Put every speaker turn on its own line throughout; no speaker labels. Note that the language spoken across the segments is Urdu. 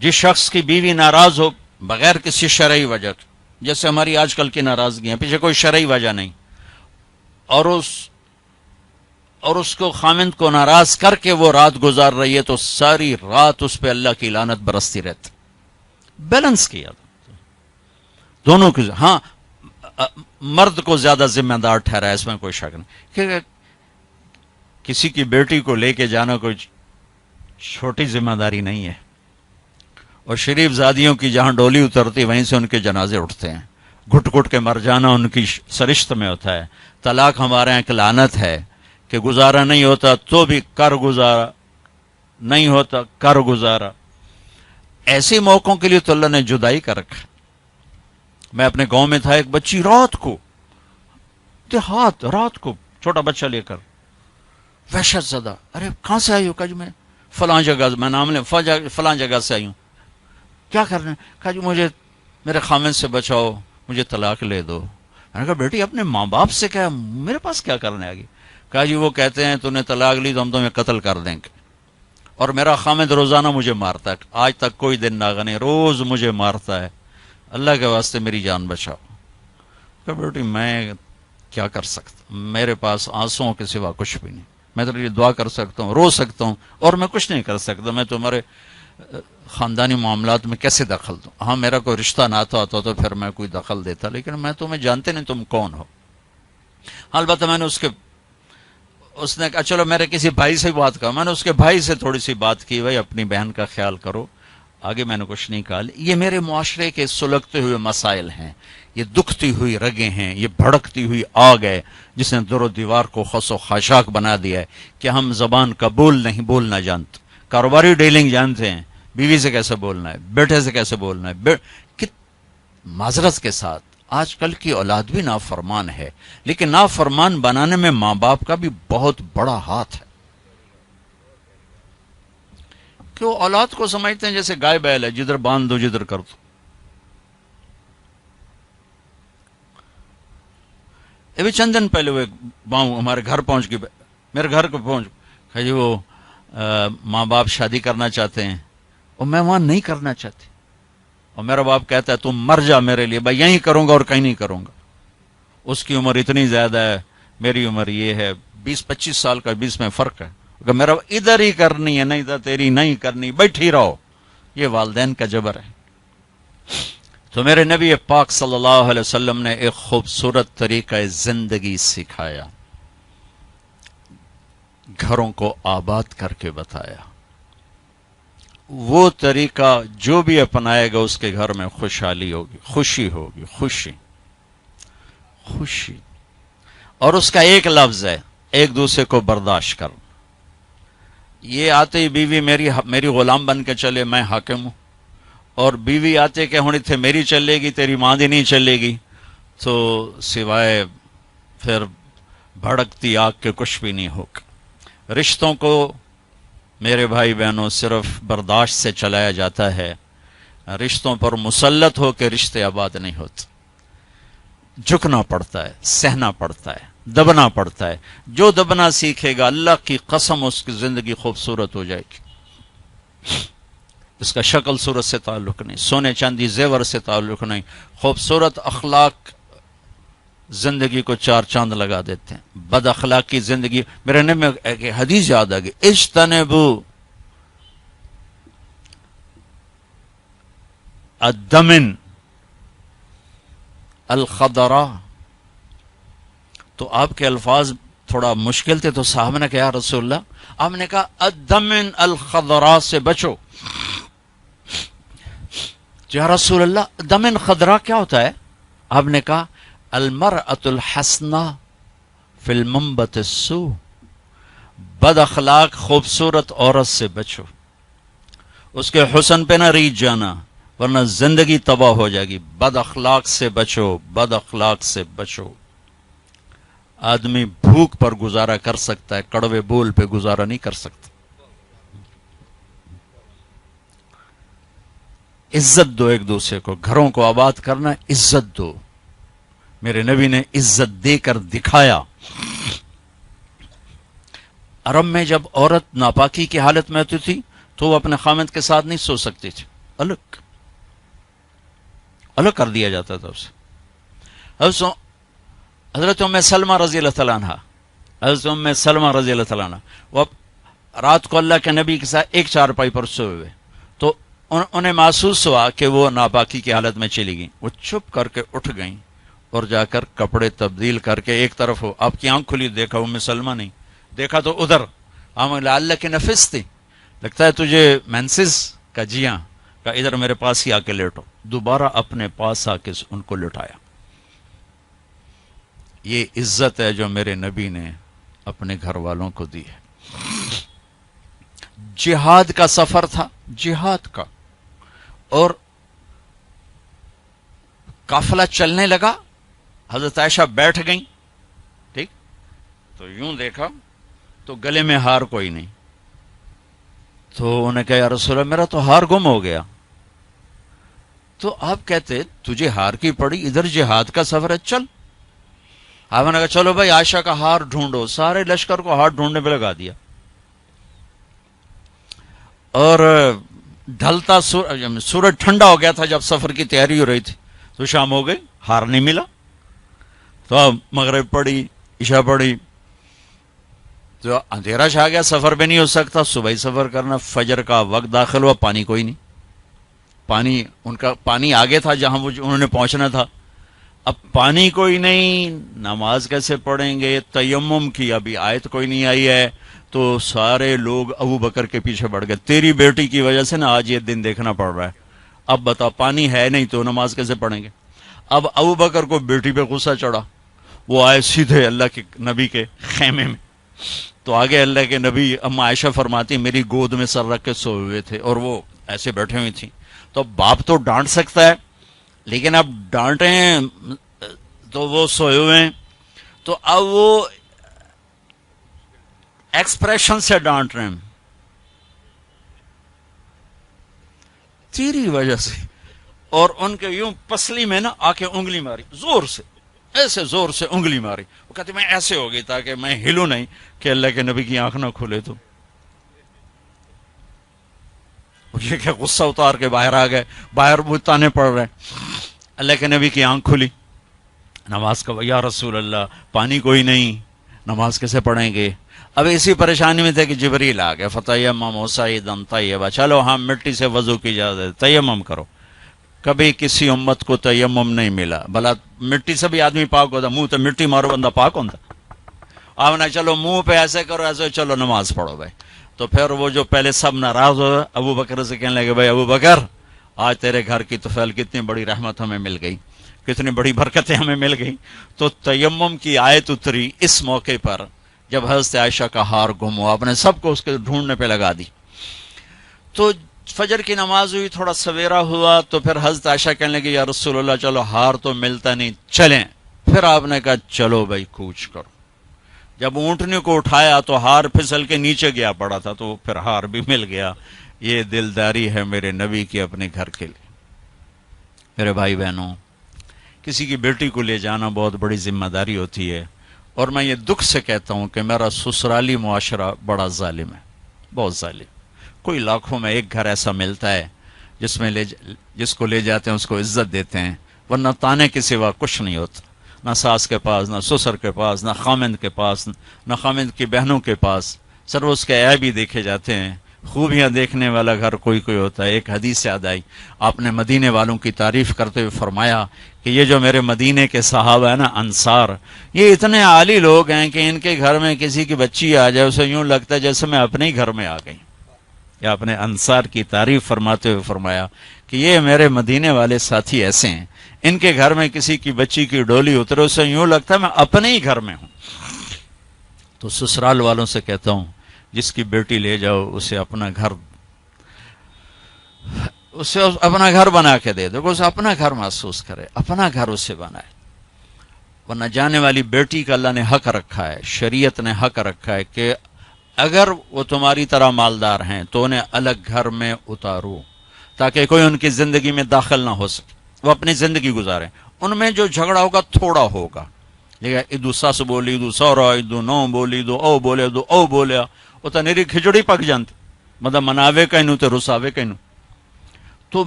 جس شخص کی بیوی ناراض ہو بغیر کسی شرعی وجہ کے، جیسے ہماری آج کل کی ناراضگیاں، پیچھے کوئی شرعی وجہ نہیں، اور اس کو خامند کو ناراض کر کے وہ رات گزار رہی ہے، تو ساری رات اس پہ اللہ کی لعنت برستی رہتی. بیلنس کیا دونوں کی. ہاں مرد کو زیادہ ذمہ دار ٹھہرا ہے، اس میں کوئی شک نہیں، کہ کسی کی بیٹی کو لے کے جانا کوئی چھوٹی ذمہ داری نہیں ہے. اور شریف زادیوں کی جہاں ڈولی اترتی وہیں سے ان کے جنازے اٹھتے ہیں. گھٹ گھٹ کے مر جانا ان کی سرشت میں ہوتا ہے. طلاق ہمارے یہاں ایک لعنت ہے کہ گزارا نہیں ہوتا تو بھی کر گزارا، نہیں ہوتا کر گزارا. ایسے موقعوں کے لیے تو اللہ نے جدائی کر رکھا. میں اپنے گاؤں میں تھا، ایک بچی رات کو دیہات، رات کو چھوٹا بچہ لے کر، وحشت زدہ. ارے کہاں سے آئی ہو؟ کہا جی میں فلاں جگہ، میں نام لیں، فلاں جگہ سے آئی ہوں. کیا کرنا ہے؟ کہا جی مجھے میرے خامن سے بچاؤ، مجھے طلاق لے دو. میں نے کہا بیٹی اپنے ماں باپ سے کیا، میرے پاس کیا کرنے آگی؟ کہا جی وہ کہتے ہیں تو نے طلاق لی تو ہم تمہیں قتل کر دیں گے، اور میرا خامد روزانہ مجھے مارتا ہے، آج تک کوئی دن ناغا نہیں، روز مجھے مارتا ہے، اللہ کے واسطے میری جان بچاؤ. کہ بیٹی میں کیا کر سکتا، میرے پاس آنسوؤں کے سوا کچھ بھی نہیں. میں تو یہ دعا کر سکتا ہوں، رو سکتا ہوں، اور میں کچھ نہیں کر سکتا. میں تمہارے خاندانی معاملات میں کیسے دخل دوں؟ ہاں میرا کوئی رشتہ ناتا ہوتا تو پھر میں کوئی دخل دیتا، لیکن میں تمہیں جانتے نہیں تم کون ہو. البتہ میں نے اس نے کہا چلو میرے کسی بھائی سے بات کر، میں نے اس کے بھائی سے تھوڑی سی بات کی، بھائی اپنی بہن کا خیال کرو. آگے میں نے کچھ نہیں کہا. یہ میرے معاشرے کے سلگتے ہوئے مسائل ہیں، یہ دکھتی ہوئی رگیں ہیں، یہ بھڑکتی ہوئی آگ ہے جس نے در و دیوار کو خس و خاشاک بنا دیا ہے کہ ہم زبان کا بولنا جانتے، کاروباری ڈیلنگ جانتے ہیں، بیوی سے کیسے بولنا ہے، بیٹے سے کیسے بولنا ہے. معذرت کے ساتھ آج کل کی اولاد بھی نافرمان ہے، لیکن نافرمان بنانے میں ماں باپ کا بھی بہت بڑا ہاتھ ہے. کہ وہ اولاد کو سمجھتے ہیں جیسے گائے بیل ہے، جدھر باندھ دو جدھر کر دو. ابھی چند دن پہلے وہ باؤں ہمارے گھر پہنچ گئی، میرے گھر کو پہنچ جی وہ ماں باپ شادی کرنا چاہتے ہیں اور میں وہاں نہیں کرنا چاہتی، اور میرا باپ کہتا ہے تم مر جا میرے لیے، بھائی یہیں کروں گا اور کہیں نہیں کروں گا. اس کی عمر اتنی زیادہ ہے، میری عمر یہ ہے، 20-25 سال کا 20 میں فرق ہے. کہ میرا ادھر ہی کرنی ہے، نہیں تو تیری نہیں کرنی، بیٹھی رہو. یہ والدین کا جبر ہے. تو میرے نبی پاک صلی اللہ علیہ وسلم نے ایک خوبصورت طریقہ زندگی سکھایا، گھروں کو آباد کر کے بتایا. وہ طریقہ جو بھی اپنائے گا اس کے گھر میں خوشحالی ہوگی، خوشی ہوگی، خوشی. اور اس کا ایک لفظ ہے، ایک دوسرے کو برداشت کر. یہ آتے ہی بیوی میری غلام بن کے چلے، میں حاکم ہوں، اور بیوی آتے کہ ہونی تھے میری چلے گی، تیری ماں دی نہیں چلے گی، تو سوائے پھر بھڑکتی آگ کے کچھ بھی نہیں ہوگا. رشتوں کو میرے بھائی بہنوں صرف برداشت سے چلایا جاتا ہے. رشتوں پر مسلط ہو کے رشتے آباد نہیں ہوتے. جھکنا پڑتا ہے، سہنا پڑتا ہے، دبنا پڑتا ہے. جو دبنا سیکھے گا اللہ کی قسم اس کی زندگی خوبصورت ہو جائے گی. اس کا شکل صورت سے تعلق نہیں، سونے چاندی زیور سے تعلق نہیں. خوبصورت اخلاق زندگی کو 4 چاند لگا دیتے ہیں. بد اخلاقی زندگی، میرے نبی میں ایک حدیث یاد آ گئی، اجتنبوا الدمن الخضراء. تو آپ کے الفاظ تھوڑا مشکل تھے، تو صاحب نے کہا رسول اللہ، آپ نے کہا الدمن الخضراء سے بچو. یا رسول اللہ دمن خضراء کیا ہوتا ہے؟ آپ نے کہا المرأة الحسنى فی المنبت السوء. بد اخلاق خوبصورت عورت سے بچو، اس کے حسن پہ نہ ریچھ جانا ورنہ زندگی تباہ ہو جائے گی. بد اخلاق سے بچو، بد اخلاق سے بچو. آدمی بھوک پر گزارا کر سکتا ہے، کڑوے بول پہ گزارا نہیں کر سکتا. عزت دو ایک دوسرے کو، گھروں کو آباد کرنا، عزت دو. میرے نبی نے عزت دے کر دکھایا. عرب میں جب عورت ناپاکی کی حالت میں ہوتی تھی تو وہ اپنے خامند کے ساتھ نہیں سو سکتی تھی، الگ کر دیا جاتا تھا اسے. حضرت ام سلمہ رضی اللہ تعالیٰ عنہ، حضرت ام سلمہ رضی اللہ تعالیٰ عنہ وہ رات کو اللہ کے نبی کے ساتھ ایک چارپائی پر سوئے ہوئے، تو انہیں محسوس ہوا کہ وہ ناپاکی کی حالت میں چلی گئیں. وہ چھپ کر کے اٹھ گئیں اور جا کر کپڑے تبدیل کر کے ایک طرف ہو. آپ کی آنکھ کھلی، دیکھا ام سلمہ نہیں، دیکھا تو ادھر اللہ کے نفس تھی. لگتا ہے تجھے مینسز کا، جی ہاں، کہ ادھر میرے پاس ہی آ کے لیٹو. دوبارہ اپنے پاس آ کے ان کو لٹایا. یہ عزت ہے جو میرے نبی نے اپنے گھر والوں کو دی ہے. جہاد کا سفر تھا، جہاد کا، اور قافلہ چلنے لگا. حضرت عائشہ بیٹھ گئیں، ٹھیک، تو یوں دیکھا تو گلے میں ہار کوئی نہیں. تو انہیں کہا یا رسول اللہ میرا تو ہار گم ہو گیا. تو آپ کہتے تجھے ہار کی پڑی، ادھر جہاد کا سفر ہے، چل. آپ نے کہا چلو بھائی عائشہ کا ہار ڈھونڈو. سارے لشکر کو ہار ڈھونڈنے پہ لگا دیا. اور ڈھلتا سورج ٹھنڈا ہو گیا تھا جب سفر کی تیاری ہو رہی تھی، تو شام ہو گئی، ہار نہیں ملا. تو اب مغرب پڑی، عشاء پڑی، تو اندھیرا چھا گیا، سفر پہ نہیں ہو سکتا. صبح ہی سفر کرنا، فجر کا وقت داخل ہوا، پانی کوئی نہیں. پانی ان کا پانی آگے تھا جہاں انہوں نے پہنچنا تھا. اب پانی کوئی نہیں، نماز کیسے پڑھیں گے؟ تیمم کی ابھی آیت کوئی نہیں آئی ہے. تو سارے لوگ ابو بکر کے پیچھے بڑھ گئے. تیری بیٹی کی وجہ سے نا آج یہ دن دیکھنا پڑ رہا ہے. اب بتا، پانی ہے نہیں تو نماز کیسے پڑھیں گے؟ اب ابو بکر کو بیٹی پہ غصہ چڑھا. وہ آئے سیدھے اللہ کے نبی کے خیمے میں. تو آگے اللہ کے نبی، اما عائشہ فرماتی میری گود میں سر رکھ کے سوئے ہوئے تھے اور وہ ایسے بیٹھے ہوئی تھیں. تو باپ تو ڈانٹ سکتا ہے، لیکن اب ڈانٹیں تو وہ سوئے ہوئے ہیں. تو اب وہ ایکسپریشن سے ڈانٹ رہے ہیں تیری وجہ سے. اور ان کے یوں پسلی میں نا آ کے انگلی ماری، زور سے، ایسے زور سے انگلی ماری. وہ کہتے میں ایسے ہو گئی تاکہ میں ہلوں نہیں کہ اللہ کے نبی کی آنکھ نہ کھلے. تو یہ کہ غصہ اتار کے باہر آ گئے، باہر وہ تانے پڑ رہے. اللہ کے نبی کی آنکھ کھلی، نماز کا یا رسول اللہ پانی کوئی نہیں، نماز کیسے پڑھیں گے؟ اب اسی پریشانی میں تھے کہ جبریل آ گئے. فتیمموا صعیدا طیبا، چلو ہاں مٹی سے وضو کی اجازت، تیمم کرو. کبھی کسی امت کو تیمم نہیں ملا. بھلا مٹی سے بھی آدمی پاک ہوتا، منہ تو مٹی مارو بندہ پاک ہوتا. آپ نے چلو منہ پہ ایسے کرو، ایسے چلو نماز پڑھو بھائی. تو پھر وہ جو پہلے سب ناراض ہو ابو بکر سے کہنے لگے بھائی ابو بکر، آج تیرے گھر کی طفیل کتنی بڑی رحمت ہمیں مل گئی، کتنی بڑی برکتیں ہمیں مل گئی. تو تیمم کی آیت اتری اس موقع پر جب حضرت عائشہ کا ہار گم ہوا. آپ نے سب کو اس کے ڈھونڈنے پہ لگا دی. تو فجر کی نماز ہوئی، تھوڑا سویرا ہوا. تو پھر حضرت عائشہ کہنے لگی یا رسول اللہ چلو ہار تو ملتا نہیں، چلیں. پھر آپ نے کہا چلو بھائی کوچ کرو. جب اونٹنے کو اٹھایا تو ہار پھسل کے نیچے گیا پڑا تھا، تو پھر ہار بھی مل گیا. یہ دلداری ہے میرے نبی کی اپنے گھر کے لیے. میرے بھائی بہنوں، کسی کی بیٹی کو لے جانا بہت بڑی ذمہ داری ہوتی ہے. اور میں یہ دکھ سے کہتا ہوں کہ میرا سسرالی معاشرہ بڑا ظالم ہے، بہت ظالم. کوئی لاکھوں میں ایک گھر ایسا ملتا ہے جس کو لے جاتے ہیں اس کو عزت دیتے ہیں، ورنہ تانے کے سوا کچھ نہیں ہوتا. نہ ساس کے پاس، نہ سسر کے پاس، نہ خامند کے پاس، نہ خامند کی بہنوں کے پاس. سر اس کے عیب بھی دیکھے جاتے ہیں. خوبیاں دیکھنے والا گھر کوئی کوئی ہوتا ہے. ایک حدیث یاد آئی، آپ نے مدینے والوں کی تعریف کرتے ہوئے فرمایا کہ یہ جو میرے مدینے کے صحابہ ہیں نا، انصار، یہ اتنے عالی لوگ ہیں کہ ان کے گھر میں کسی کی بچی آ جائے اسے یوں لگتا ہے جیسے میں اپنے ہی گھر میں آ گئی. یا اپنے انصار کی تعریف فرماتے ہوئے فرمایا کہ یہ میرے مدینے والے ساتھی ایسے ہیں، ان کے گھر میں کسی کی بچی کی ڈولی اترے اسے یوں لگتا ہے میں اپنے ہی گھر میں ہوں. تو سسرال والوں سے کہتا ہوں جس کی بیٹی لے جاؤ اسے اپنا گھر بنا کے دے دو، اسے اپنا گھر محسوس کرے، اپنا گھر اسے بنائے. ورنہ جانے والی بیٹی کا اللہ نے حق رکھا ہے، شریعت نے حق رکھا ہے کہ اگر وہ تمہاری طرح مالدار ہیں تو انہیں الگ گھر میں اتارو تاکہ کوئی ان کی زندگی میں داخل نہ ہو سکے، وہ اپنی زندگی گزاریں. ان میں جو جھگڑا ہوگا تھوڑا ہوگا، لیکن ادو سس بولی ادو سورا ادو نو بولی دو او بولے دو او بولیا وہ تو نیری کھچڑی پک جانتی، مطلب مناوے کہنو تو رساوے کہنو. تو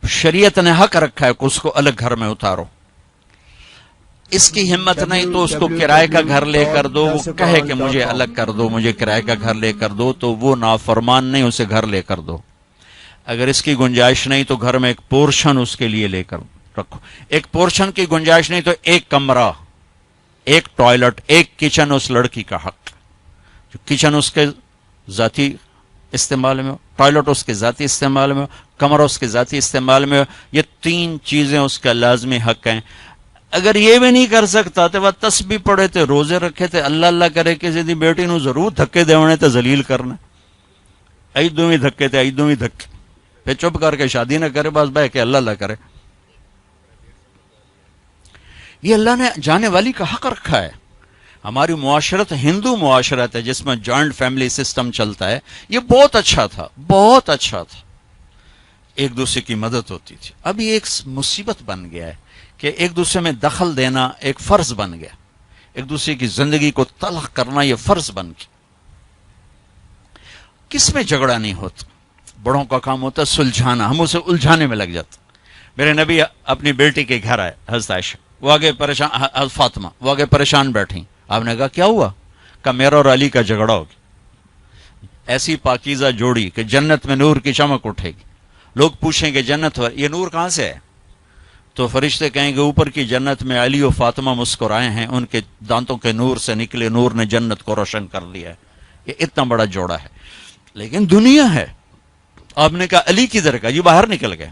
شریعت نے حق رکھا ہے کہ اس کو الگ گھر میں اتارو. اس کی ہمت نہیں تو اس کو کرائے کا گھر لے کر دو. وہ کہے کہ مجھے الگ کر دو, مجھے کرائے کا گھر لے کر دو, تو وہ نافرمان نہیں, اسے گھر لے کر دو. اگر اس کی گنجائش نہیں تو گھر میں ایک پورشن اس کے لیے لے کر رکھو. ایک پورشن کی گنجائش نہیں تو ایک کمرہ, ایک ٹوائلٹ, ایک کچن اس لڑکی کا حق. جو کچن اس کے ذاتی استعمال میں ہو, ٹوائلٹ اس کے ذاتی استعمال میں ہو, کمرہ اس کے ذاتی استعمال میں ہو, یہ 3 چیزیں اس کا لازمی حق ہیں. اگر یہ بھی نہیں کر سکتا تو وہ تسبیح پڑھے تھے, روزے رکھے تھے, اللہ اللہ کرے کسی دی بیٹی نو ضرور دھکے دیونے تے ذلیل کرنا, ایدوں ہی دھکے تے ایدوں ہی دھکے, پھر چپ کر کے شادی نہ کرے, بس بہ کے اللہ اللہ کرے. یہ اللہ نے جانے والی کا حق رکھا ہے. ہماری معاشرت ہندو معاشرت ہے جس میں جوائنٹ فیملی سسٹم چلتا ہے, یہ بہت اچھا تھا, بہت اچھا تھا, ایک دوسرے کی مدد ہوتی تھی. اب یہ ایک مصیبت بن گیا ہے کہ ایک دوسرے میں دخل دینا ایک فرض بن گیا, ایک دوسرے کی زندگی کو تلخ کرنا یہ فرض بن گیا. کس میں جھگڑا نہیں ہوتا, بڑوں کا کام ہوتا ہے سلجھانا, ہم اسے الجھانے میں لگ جاتے. میرے نبی اپنی بیٹی کے گھر آئے, حضرت عائشہ, وہ آگے پریشان, حضرت فاطمہ وہ آگے پریشان بیٹھی. آپ نے کہا کیا ہوا؟ کہا میرا اور علی کا جھگڑا ہوگی. ایسی پاکیزہ جوڑی کہ جنت میں نور کی چمک اٹھے گی. لوگ پوچھیں گے جنت یہ نور کہاں سے ہے؟ تو فرشتے کہیں گے اوپر کی جنت میں علی و فاطمہ مسکرائے ہیں, ان کے دانتوں کے نور سے نکلے نور نے جنت کو روشن کر دیا ہے. یہ اتنا بڑا جوڑا ہے. لیکن دنیا ہے. آپ نے کہا علی کدھر کا؟ یہ باہر نکل گئے.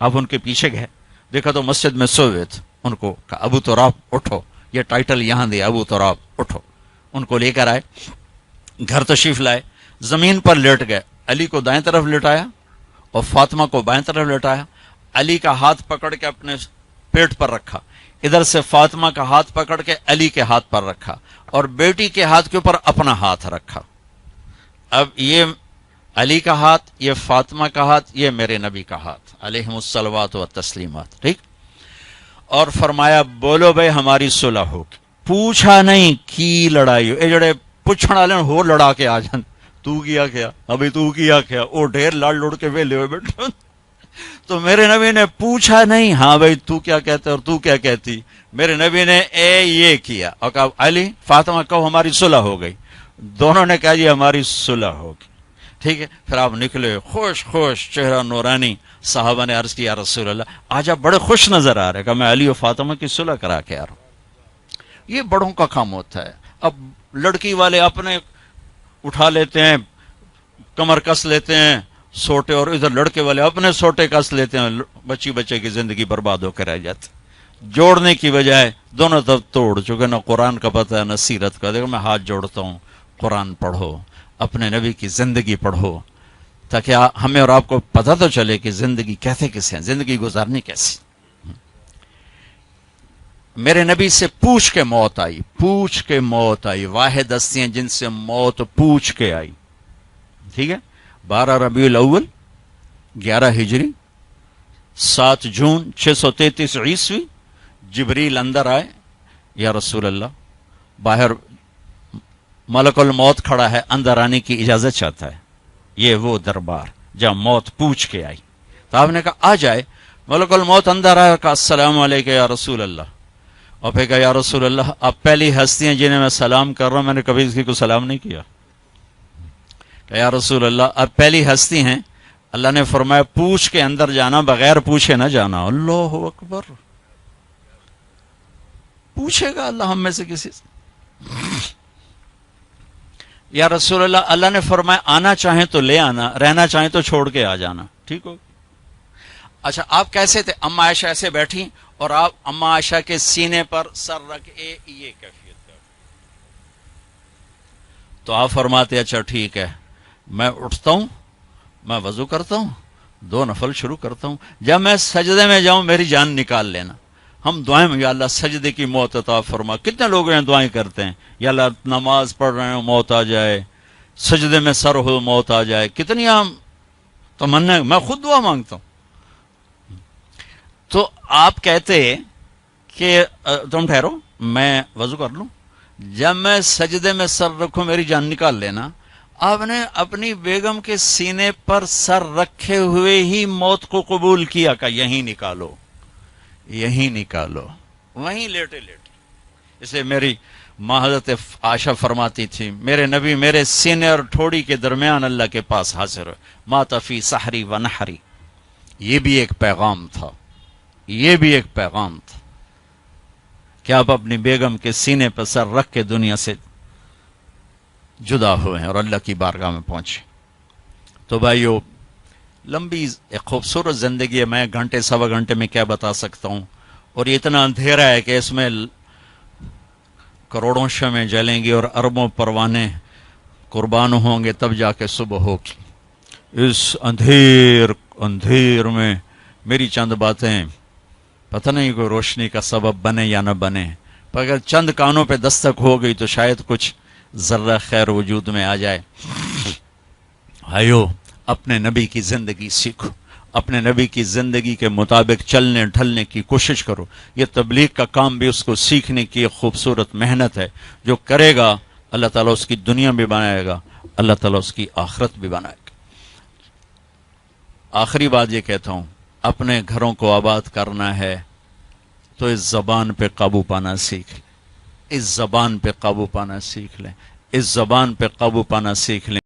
آپ ان کے پیچھے گئے, دیکھا تو مسجد میں سوئے تھے. ان کو کہا ابو تراب اٹھو, یہ ٹائٹل یہاں دیا, ابو تراب اٹھو. ان کو لے کر آئے, گھر تشریف لائے, زمین پر لیٹ گئے. علی کو دائیں طرف لٹایا اور فاطمہ کو بائیں طرف لٹایا. علی کا ہاتھ پکڑ کے اپنے پیٹ پر رکھا, ادھر سے فاطمہ کا ہاتھ پکڑ کے علی کے ہاتھ پر رکھا, اور بیٹی کے ہاتھ کے اوپر اپنا ہاتھ رکھا. اب یہ علی کا ہاتھ, یہ فاطمہ کا ہاتھ, یہ میرے نبی کا ہاتھ علیہم الصلوات و تسلیمات. ٹھیک. اور فرمایا بولو بھائی ہماری صلح ہوگی. پوچھا نہیں کی لڑائی ہو, اے جڑے پوچھنے والے ہو لڑا کے آ جان, تو کیا کیا ابھی, تو کیا کیا, او ڈھیر لڑ لڑ کے ویلے ہوئے بیٹھے. تو میرے نبی نے پوچھا نہیں ہاں بھائی تو کیا کہتے اور تو کیا کہتی. میرے نبی نے یہ کیا اور کہا علی فاطمہ کہو ہماری صلح ہو گئی. دونوں نے کہا جی ہماری صلح ہوگی. ٹھیک ہے. پھر آپ نکلے خوش خوش, چہرہ نورانی. صحابہ نے عرض کیا رسول اللہ آج آپ بڑے خوش نظر آ رہے. کہ میں علی و فاطمہ کی صلح کرا کے آ رہا ہوں. یہ بڑوں کا کام ہوتا ہے. اب لڑکی والے اپنے اٹھا لیتے ہیں, کمر کس لیتے ہیں سوٹے, اور ادھر لڑکے والے اپنے سوٹے کس لیتے ہیں, بچی بچے کی زندگی برباد ہو کے رہ جاتی. جوڑنے کی بجائے دونوں طرف توڑ چکے. نہ قرآن کا پتہ ہے نہ سیرت کا. دیکھو میں ہاتھ جوڑتا ہوں, قرآن پڑھو, اپنے نبی کی زندگی پڑھو, تاکہ ہمیں اور آپ کو پتہ تو چلے کہ زندگی کیسے کیسے ہیں, زندگی گزارنی کیسی. میرے نبی سے پوچھ کے موت آئی, پوچھ کے موت آئی. واحد ہستی ہیں جن سے موت پوچھ کے آئی. ٹھیک ہے. 12 ربیع الاول 11 ہجری 7 جون 633 عیسوی جبریل اندر آئے. یا رسول اللہ باہر ملک الموت کھڑا ہے, اندر آنے کی اجازت چاہتا ہے. یہ وہ دربار جہاں موت پوچھ کے آئی. تو آپ نے کہا آ جائے. ملک الموت اندر آیا, کہا السلام علیکم یا رسول اللہ. اور پھر کہا یا رسول اللہ آپ پہلی ہستی ہیں جنہیں میں سلام کر رہا ہوں, میں نے کبھی کسی کو سلام نہیں کیا. کہ یا رسول اللہ آپ پہلی ہستی ہیں, اللہ نے فرمایا پوچھ کے اندر جانا, بغیر پوچھے نہ جانا. اللہ اکبر. پوچھے گا اللہ ہم میں سے کسی سے. یا رسول اللہ اللہ نے فرمایا آنا چاہیں تو لے آنا, رہنا چاہیں تو چھوڑ کے آ جانا. ٹھیک ہو. اچھا آپ کیسے تھے؟ اما عائشہ ایسے بیٹھی اور آپ اما عائشہ کے سینے پر سر رکھ یہ کیفیت کر. تو آپ فرماتے اچھا ٹھیک ہے, میں اٹھتا ہوں, میں وضو کرتا ہوں, 2 نفل شروع کرتا ہوں, جب میں سجدے میں جاؤں میری جان نکال لینا. ہم دعائیں میں یا اللہ سجدے کی موت عطا فرما. کتنے لوگ ہیں دعائیں کرتے ہیں یا اللہ نماز پڑھ رہے ہیں موت آ جائے, سجدے میں سر ہو موت آ جائے. کتنی عام تمنا, میں خود دعا مانگتا ہوں. تو آپ کہتے کہ تم ٹھہرو میں وضو کر لوں, جب میں سجدے میں سر رکھوں میری جان نکال لینا. آپ نے اپنی بیگم کے سینے پر سر رکھے ہوئے ہی موت کو قبول کیا کہ یہیں نکالو، یہیں نکالو، وہیں لیٹے لیٹے. اسے میری ماں حضرت عائشہ فرماتی تھی میرے نبی میرے سینے اور ٹھوڑی کے درمیان اللہ کے پاس حاضر ہو، مات فی سحری و نحری. یہ بھی ایک پیغام تھا، یہ بھی ایک پیغام تھا کہ آپ اپنی بیگم کے سینے پر سر رکھ کے دنیا سے جدا ہوئے ہیں اور اللہ کی بارگاہ میں پہنچے. تو بھائیو، لمبی ایک خوبصورت زندگی ہے، میں گھنٹے سوا گھنٹے میں کیا بتا سکتا ہوں، اور یہ اتنا اندھیرا ہے کہ اس میں کروڑوں شمعیں جلیں گی اور اربوں پروانے قربان ہوں گے تب جا کے صبح ہوگی. اس اندھیر میں میری چند باتیں پتہ نہیں کوئی روشنی کا سبب بنے یا نہ بنے، پر اگر چند کانوں پہ دستک ہو گئی تو شاید کچھ ذرہ خیر وجود میں آ جائے. بھائیو، اپنے نبی کی زندگی سیکھو، اپنے نبی کی زندگی کے مطابق چلنے ڈھلنے کی کوشش کرو. یہ تبلیغ کا کام بھی اس کو سیکھنے کی ایک خوبصورت محنت ہے. جو کرے گا اللہ تعالیٰ اس کی دنیا بھی بنائے گا، اللہ تعالیٰ اس کی آخرت بھی بنائے گا. آخری بات یہ کہتا ہوں، اپنے گھروں کو آباد کرنا ہے تو اس زبان پہ قابو پانا سیکھ لیں، اس زبان پہ قابو پانا سیکھ لیں، اس زبان پہ قابو پانا سیکھ لیں.